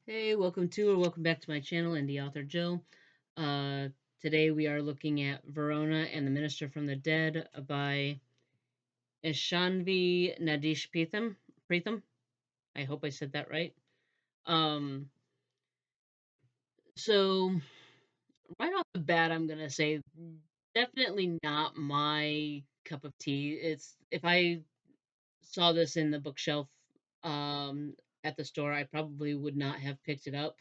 Hey, welcome to or welcome back to my channel, IndieAuthor Jill. Uh, Today we are looking at Verona and the Minister from the Dead by Eshanvi Nandeesh Preetham. I hope I said that right. Um, so right off the bat, I'm gonna say definitely not my cup of tea. It's if I saw this in the bookshelf um, at the store, I probably would not have picked it up.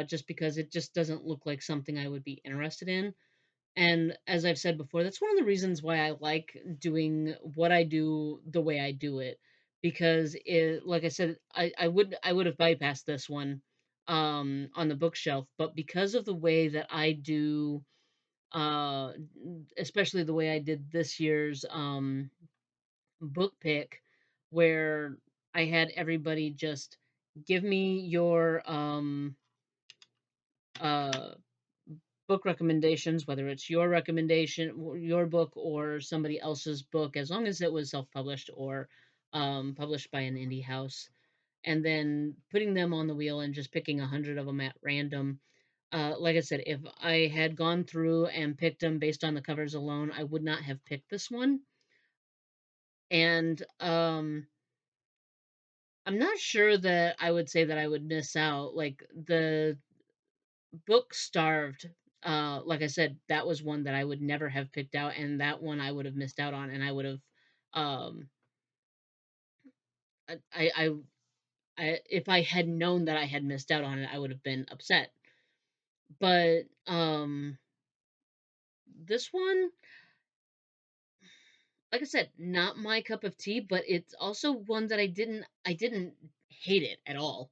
Just because it just doesn't look like something I would be interested in. And as I've said before, that's one of the reasons why I like doing what I do the way I do it. Because like I said, I would have bypassed this one on the bookshelf, but because of the way that I do, uh, especially the way I did this year's book pick, where I had everybody just give me your uh book recommendations, whether it's your recommendation, your book, or somebody else's book, as long as it was self published or published by an indie house, and then putting them on the wheel and just picking 100 of them at random. Like I said, if I had gone through and picked them based on the covers alone, I would not have picked this one. And I'm not sure that I would say that I would miss out. Like the book Starved, like I said, that was one that I would never have picked out, and that one I would have missed out on, and I would have, um, I if I had known that I had missed out on it, I would have been upset. But this one, like I said, not my cup of tea, but it's also one that I didn't hate it at all.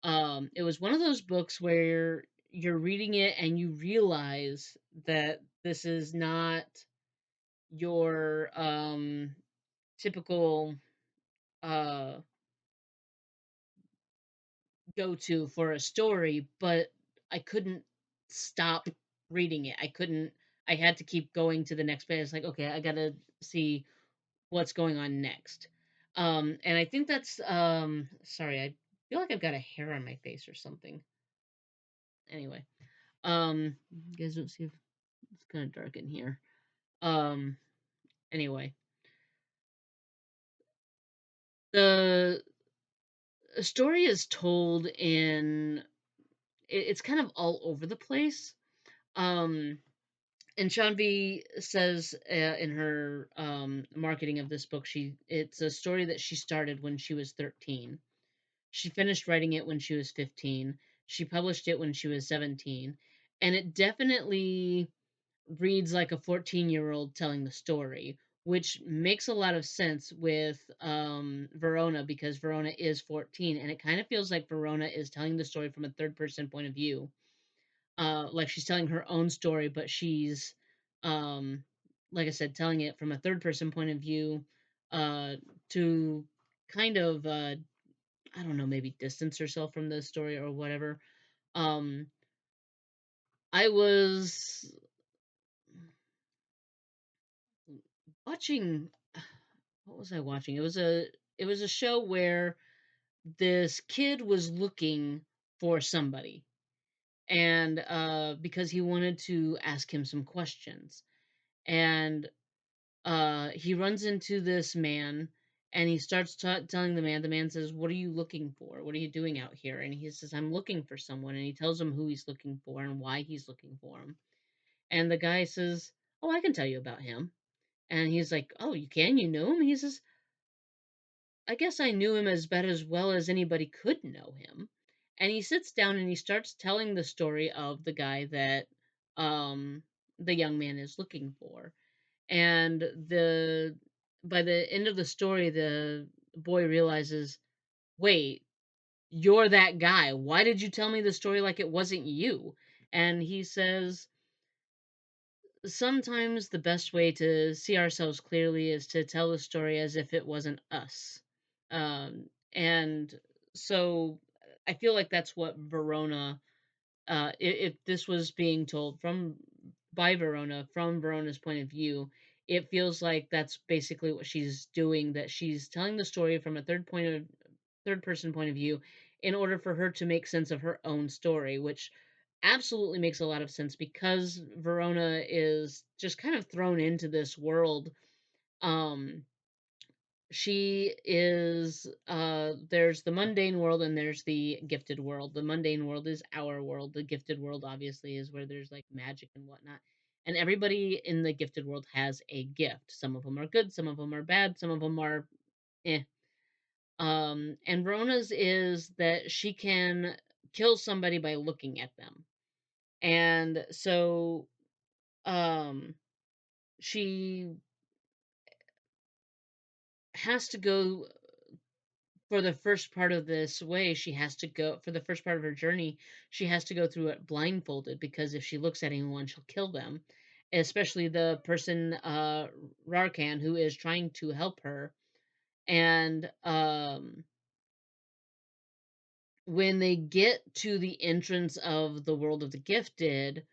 It was one of those books where you're reading it and you realize that this is not your typical uh go-to for a story, but I couldn't stop reading it. I had to keep going to the next page. It's like, okay, I gotta see what's going on next. And I think that's sorry, I feel like I've got a hair on my face or something. Anyway, you guys don't see if it's kind of dark in here. Um, anyway, the story is told in it's kind of all over the place. Um, and Shanvi says in her marketing of this book, it's a story that she started when she was 13. She finished writing it when she was 15. She published it when she was 17. And it definitely reads like a 14-year-old telling the story, which makes a lot of sense with Verona because Verona is 14. And it kind of feels like Verona is telling the story from a third person point of view, like she's telling her own story, but she's, um, like I said, telling it from a third person point of view, uh, to kind of, I don't know, maybe distance herself from the story or whatever. Um, I was watching, what was I watching? It was a show where this kid was looking for somebody, and because he wanted to ask him some questions, and he runs into this man, and he starts telling the man says, "What are you looking for? What are you doing out here?" And he says, "I'm looking for someone." And he tells him who he's looking for and why he's looking for him. And the guy says, "Oh, I can tell you about him." And he's like, "Oh, you can? You know him?" He says, "I guess I knew him as well as anybody could know him." And he sits down and he starts telling the story of the guy that um the young man is looking for. And the by the end of the story, the boy realizes, wait, you're that guy. Why did you tell me the story like it wasn't you? And he says, sometimes the best way to see ourselves clearly is to tell the story as if it wasn't us. And so I feel like that's what Verona, if this was being told by Verona from Verona's point of view, it feels like that's basically what she's doing. That she's telling the story from a third person point of view in order for her to make sense of her own story, which absolutely makes a lot of sense because Verona is just kind of thrown into this world. Um, she is there's the mundane world and there's the gifted world. The mundane world is our world. The gifted world obviously is where there's like magic and whatnot. And everybody in the gifted world has a gift. Some of them are good, some of them are bad, some of them are eh. And Verona's is that she can kill somebody by looking at them. And so um she has to go for the first part of this way, she has to go for the first part of her journey, she has to go through it blindfolded because if she looks at anyone, she'll kill them, especially the person, Rarkan, who is trying to help her. And when they get to the entrance of the world of the gifted,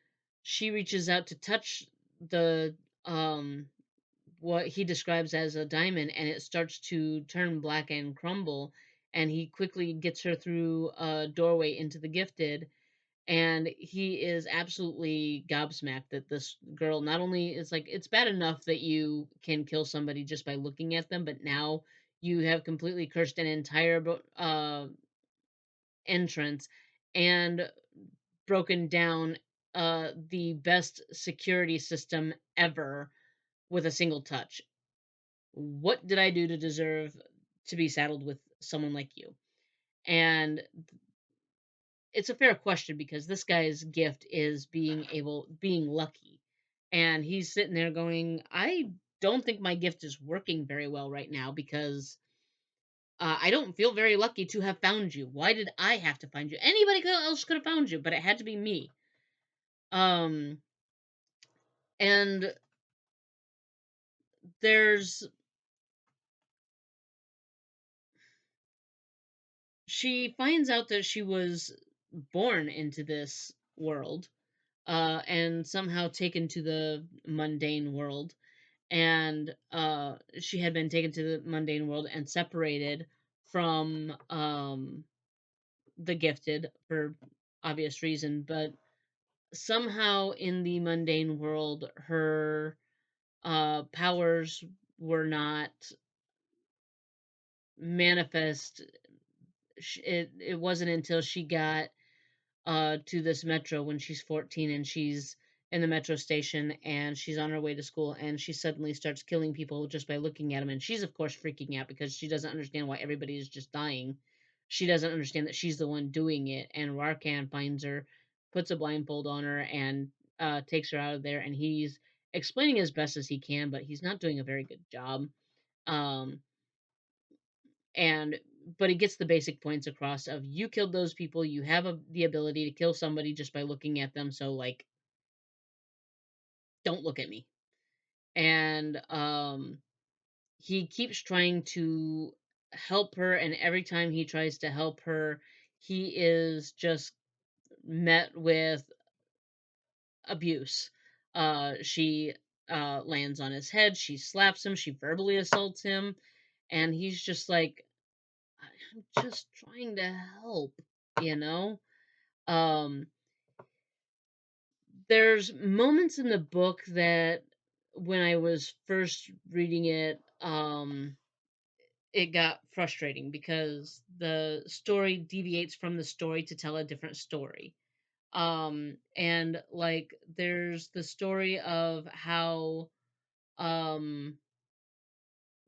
she reaches out to touch the um what he describes as a diamond, and it starts to turn black and crumble, and he quickly gets her through a doorway into the gifted. And he is absolutely gobsmacked that this girl not only is like, it's bad enough that you can kill somebody just by looking at them, but now you have completely cursed an entire entrance and broken down the best security system ever with a single touch. What did I do to deserve to be saddled with someone like you? And it's a fair question because this guy's gift is being lucky. And he's sitting there going, I don't think my gift is working very well right now because I don't feel very lucky to have found you. Why did I have to find you? Anybody else could have found you, but it had to be me. Um, and there's she finds out that she was born into this world, and somehow taken to the mundane world. And she had been taken to the mundane world and separated from the gifted for obvious reason. But somehow in the mundane world, her powers were not manifest. It wasn't until she got to this metro when she's 14 and she's in the metro station and she's on her way to school and she suddenly starts killing people just by looking at them. And she's, of course, freaking out because she doesn't understand why everybody is just dying. She doesn't understand that she's the one doing it. And Rarkan finds her, puts a blindfold on her, and takes her out of there. And he's explaining as best as he can, but he's not doing a very good job. Um, and but he gets the basic points across of you killed those people, you have the ability to kill somebody just by looking at them, so like don't look at me. And he keeps trying to help her, and every time he tries to help her, he is just met with abuse. She lands on his head, she slaps him, she verbally assaults him, and he's just like, I'm just trying to help, you know. um there's moments in the book that when I was first reading it, it got frustrating because the story deviates from the story to tell a different story. And like there's the story of how um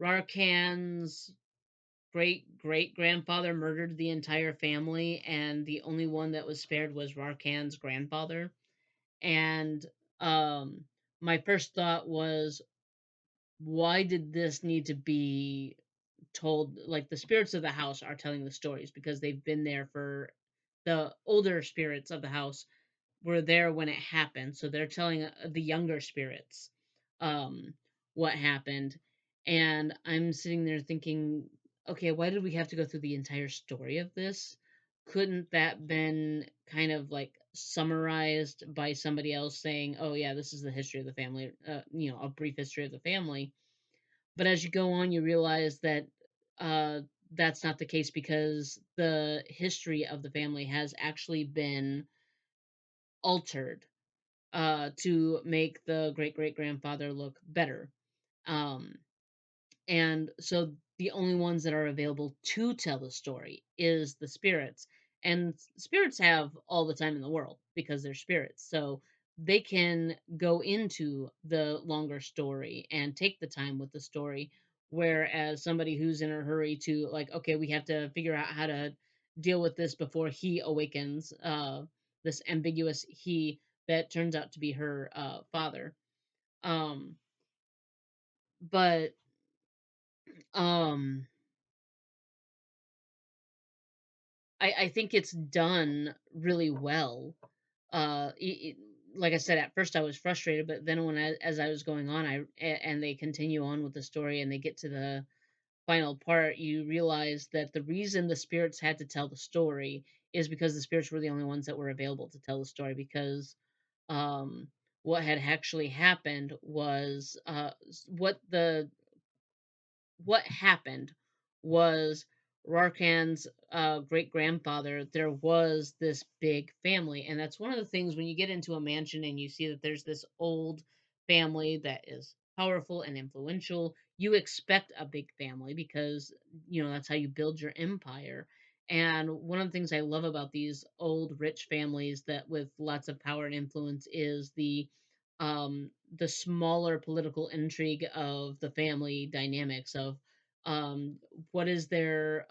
Rarkan's great great grandfather murdered the entire family, and the only one that was spared was Rarkan's grandfather. And um my first thought was, why did this need to be told? Like the spirits of the house are telling the stories because they've been there for the older spirits of the house were there when it happened, so they're telling the younger spirits um what happened. And I'm sitting there thinking, okay, why did we have to go through the entire story of this? Couldn't that been kind of like summarized by somebody else saying, oh yeah, this is the history of the family, a brief history of the family? But as you go on, you realize that uh that's not the case because the history of the family has actually been altered to make the great great grandfather look better. Um, and so the only ones that are available to tell the story is the spirits. And spirits have all the time in the world because they're spirits. So they can go into the longer story and take the time with the story. Whereas somebody who's in a hurry to, like, okay, we have to figure out how to deal with this before he awakens, this ambiguous he that turns out to be her father. Um, but um I think it's done really well. Like I said, at first I was frustrated, but then as I was going on, and they continue on with the story and they get to the final part, you realize that the reason the spirits had to tell the story is because the spirits were the only ones that were available to tell the story because um, what had actually happened was what happened was Rarkan's great grandfather. There was this big family, and that's one of the things when you get into a mansion and you see that there's this old family that is powerful and influential. You expect a big family because that's how you build your empire. And one of the things I love about these old rich families that with lots of power and influence is the smaller political intrigue of the family dynamics of um, what is their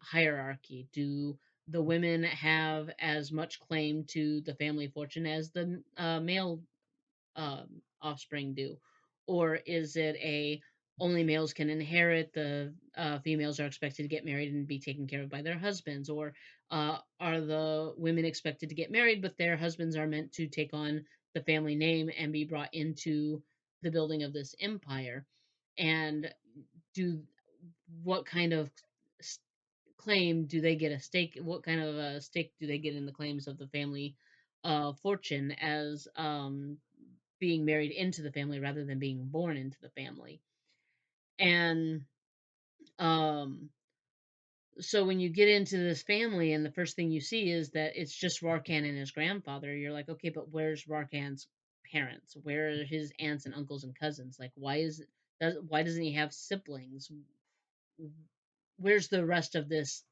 hierarchy? Do the women have as much claim to the family fortune as the male offspring do? Or is it a only males can inherit, the females are expected to get married and be taken care of by their husbands? Or are the women expected to get married, but their husbands are meant to take on the family name and be brought into the building of this empire? And do what kind of s- claim do they get a stake? What kind of a stake do they get in the claims of the family fortune as being married into the family rather than being born into the family? And um, so when you get into this family, and the first thing you see is that it's just Rarkan and his grandfather, you're like, okay, but where's Rarkan's parents? Where are his aunts and uncles and cousins? Like, why doesn't he have siblings? Where's the rest of this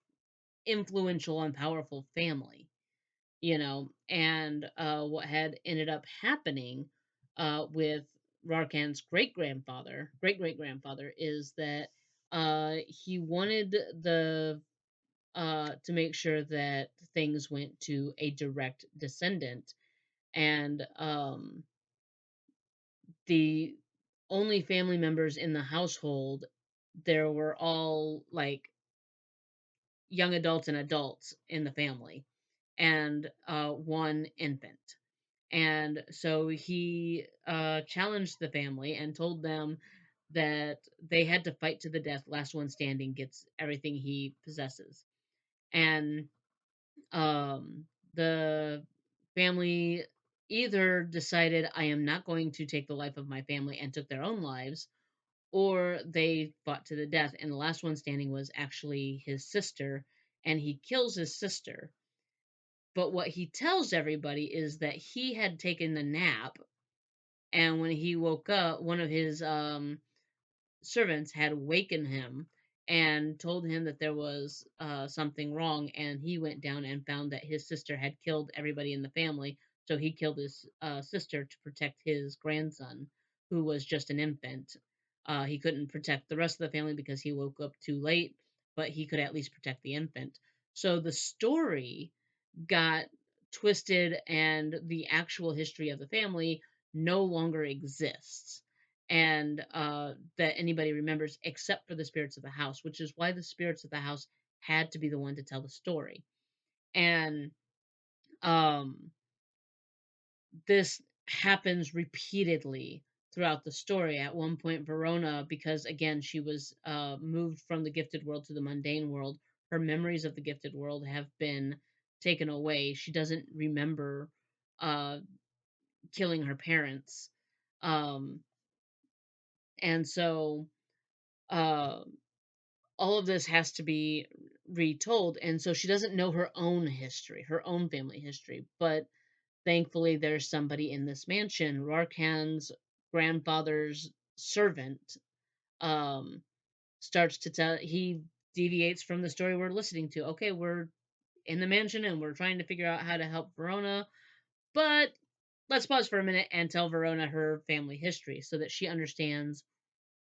influential and powerful family? And what had ended up happening with Rarkan's great great grandfather, is that he wanted the to make sure that things went to a direct descendant, and the only family members in the household, there were all like young adults and adults in the family, and one infant. And so he challenged the family and told them that they had to fight to the death. Last one standing gets everything he possesses. And the family either decided, I am not going to take the life of my family, and took their own lives, or they fought to the death. And the last one standing was actually his sister, and he kills his sister. But what he tells everybody is that he had taken a nap, and when he woke up, one of his servants had wakened him and told him that there was something wrong, and he went down and found that his sister had killed everybody in the family. So he killed his sister to protect his grandson, who was just an infant. He couldn't protect the rest of the family because he woke up too late, but he could at least protect the infant. So the story got twisted, and the actual history of the family no longer exists, and that anybody remembers except for the spirits of the house, which is why the spirits of the house had to be the one to tell the story. And um, this happens repeatedly throughout the story. At one point, Verona, because again she was moved from the gifted world to the mundane world, her memories of the gifted world have been taken away. She doesn't remember uh, killing her parents, um, and so uh, all of this has to be retold, and so she doesn't know her own history, her own family history. But thankfully, there's somebody in this mansion. Rarkan's grandfather's servant um, starts to tell. He deviates from the story we're listening to. Okay, we're in the mansion and we're trying to figure out how to help Verona, but let's pause for a minute and tell Verona her family history so that she understands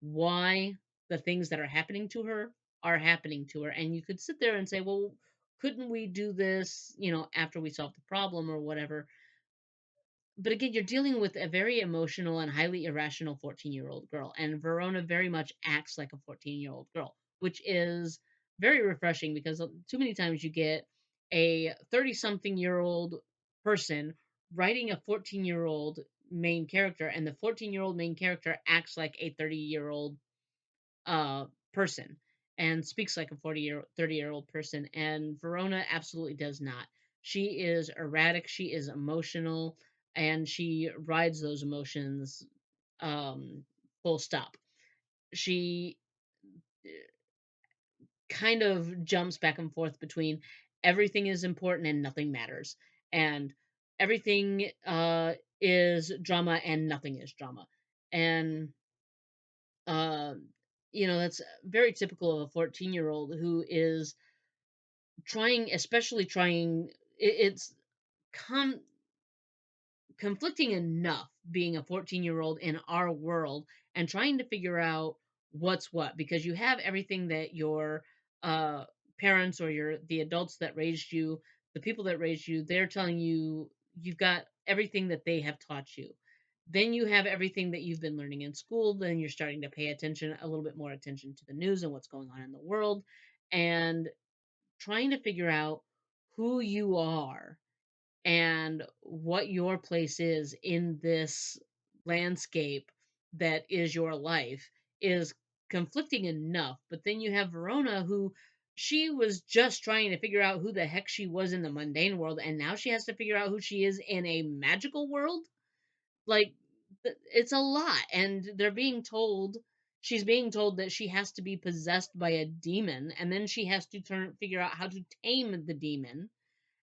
why the things that are happening to her. And you could sit there and say, well, couldn't we do this, after we solve the problem or whatever? But again, you're dealing with a very emotional and highly irrational 14-year-old girl. And Verona very much acts like a 14-year-old girl, which is very refreshing because too many times you get a 30 something year old person writing a 14-year-old main character, and the 14-year-old main character acts like a 30-year-old uh person and speaks like a 30-year-old person, and Verona absolutely does not. She is erratic, she is emotional, and she rides those emotions um full stop. She kind of jumps back and forth between everything is important and nothing matters, and everything is drama and nothing is drama. And Um, that's very typical of a 14-year-old who is trying, especially trying, it's com- conflicting enough being a 14-year-old in our world and trying to figure out what's what, because you have everything that your uh, parents or the adults that raised you, the people that raised you, they're telling you you've got everything that they have taught you. Then you have everything that you've been learning in school. Then you're starting to pay attention, a little bit more attention to the news and what's going on in the world, and trying to figure out who you are and what your place is in this landscape that is your life is conflicting enough. But then you have Verona, who she was just trying to figure out who the heck she was in the mundane world, and now she has to figure out who she is in a magical world. Like, it's a lot, and she's being told that she has to be possessed by a demon, and then she has to figure out how to tame the demon.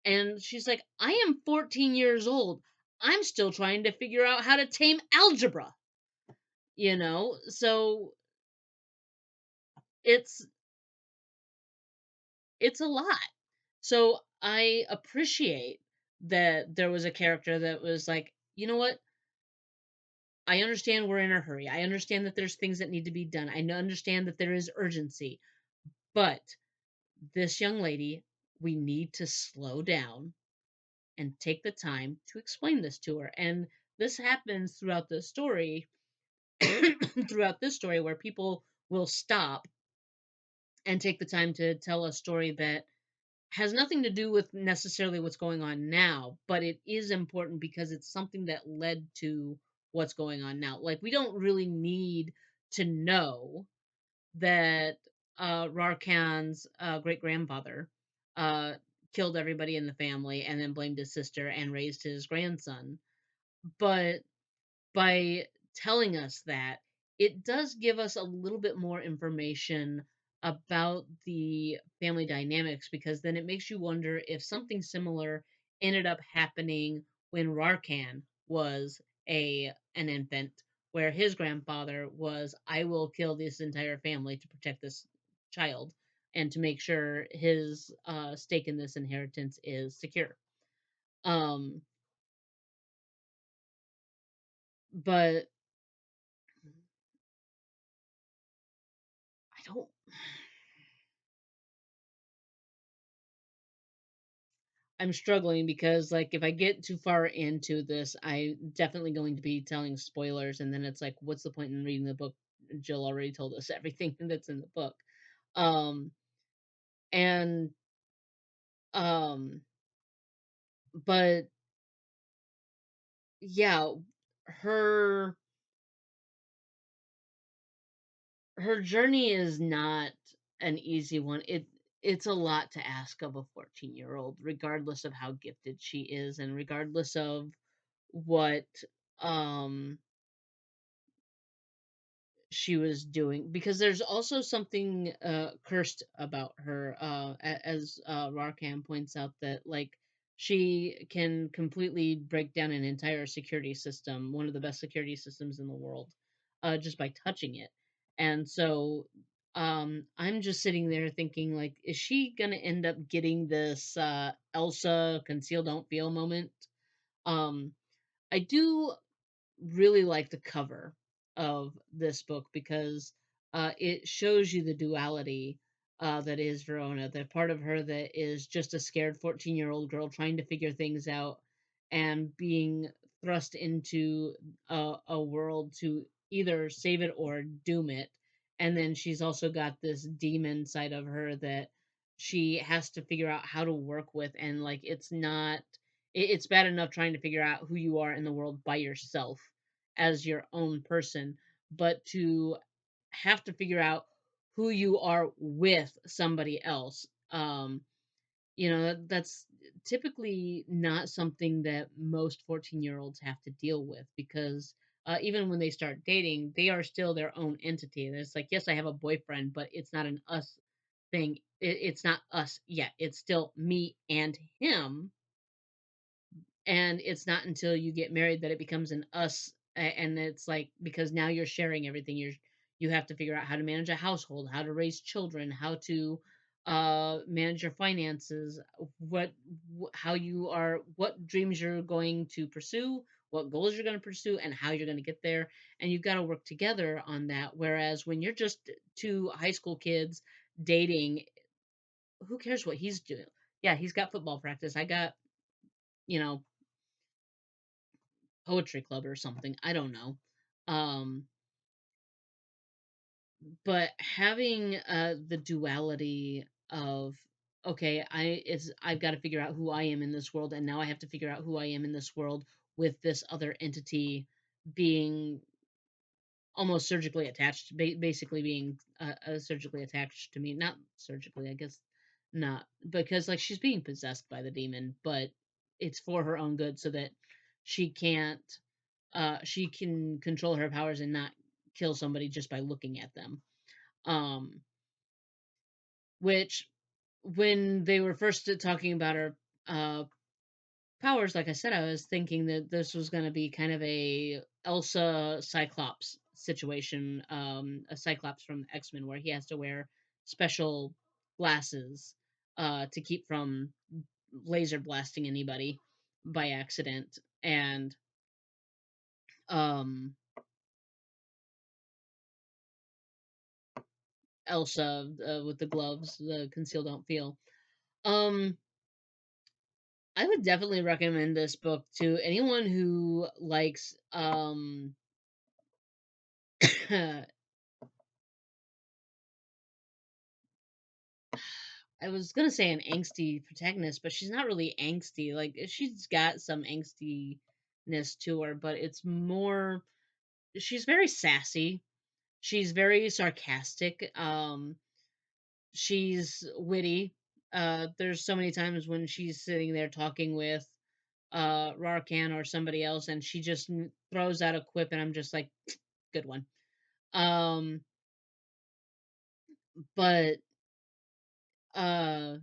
And she's like, I am 14 years old. I'm still trying to figure out how to tame algebra. So it's it's a lot. So I appreciate that there was a character that was like, you know what? I understand we're in a hurry. I understand that there's things that need to be done. Understand that there is urgency. But this young lady, we need to slow down and take the time to explain this to her. And this happens throughout the story, throughout this story, where people will stop and take the time to tell a story that has nothing to do with necessarily what's going on now, but it is important because it's something that led to what's going on now. Like, we don't really need to know that Rarkan's great grandfather uh, killed everybody in the family and then blamed his sister and raised his grandson. But by telling us that, it does give us a little bit more information about the family dynamics, because then it makes you wonder if something similar ended up happening when Rarkan was an infant, where his grandfather was, I will kill this entire family to protect this child and to make sure his stake in this inheritance is secure. Um, but I don't I'm struggling because, like, if I get too far into this, I'm definitely going to be telling spoilers, and then it's like, what's the point in reading the book? Jill already told us everything that's in the book. Um, and um, but yeah, her her journey is not an easy one. It's a lot to ask of a 14-year-old, regardless of how gifted she is, and regardless of what um she was doing, because there's also something cursed about her, as Rarkham points out, that like she can completely break down an entire security system, one of the best security systems in the world, just by touching it. And so I'm just sitting there thinking, like, is she gonna end up getting this Elsa conceal don't feel moment? um I do really like the cover of this book, because it shows you the duality that is Verona, the part of her that is just a scared 14-year-old girl trying to figure things out and being thrust into a world to either save it or doom it. And then she's also got this demon side of her that she has to figure out how to work with. And like, it's not, it's bad enough trying to figure out who you are in the world by yourself as your own person, but to have to figure out who you are with somebody else. That's typically not something that most 14-year-olds have to deal with, because even when they start dating, they are still their own entity. And it's like, yes, I have a boyfriend, but it's not an us thing. It's not us yet. It's still me and him. And it's not until you get married that it becomes an us, and it's like, because now you're sharing everything. You have to figure out how to manage a household, how to raise children, how to manage your finances, how you are, what dreams you're going to pursue, what goals you're going to pursue, and how you're going to get there. And you've got to work together on that. Whereas when you're just two high school kids dating, who cares what he's doing? Yeah, he's got football practice, I got, you know poetry club or something. I don't know. Um, but having the duality of, okay, I've got to figure out who I am in this world, and now I have to figure out who I am in this world with this other entity being almost surgically attached, basically being surgically attached to me. Not surgically, I guess, not, because like she's being possessed by the demon, but it's for her own good, so that she can't she can control her powers and not kill somebody just by looking at them. Um, which, when they were first talking about her uh, powers, like I said, I was thinking that this was going to be kind of a Elsa Cyclops situation, a Cyclops from X Men, where he has to wear special glasses to keep from laser blasting anybody by accident. And um, Elsa with the gloves, the conceal don't feel. Um, I would definitely recommend this book to anyone who likes I was gonna say an angsty protagonist, but she's not really angsty. Like, she's got some angstiness to her, but it's more, she's very sassy. She's very sarcastic. She's witty. There's so many times when she's sitting there talking with Rarkan or somebody else, and she just throws out a quip, and I'm just like, good one. Um, but uh,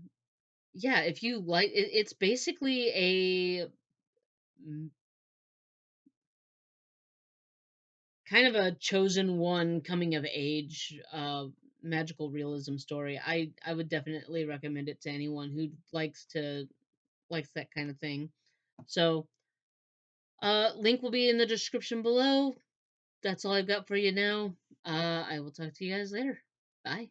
yeah, if you like, it's basically a mm, kind of a chosen one coming of age magical realism story. I would definitely recommend it to anyone who likes that kind of thing. So, link will be in the description below. That's all I've got for you now. I will talk to you guys later. Bye.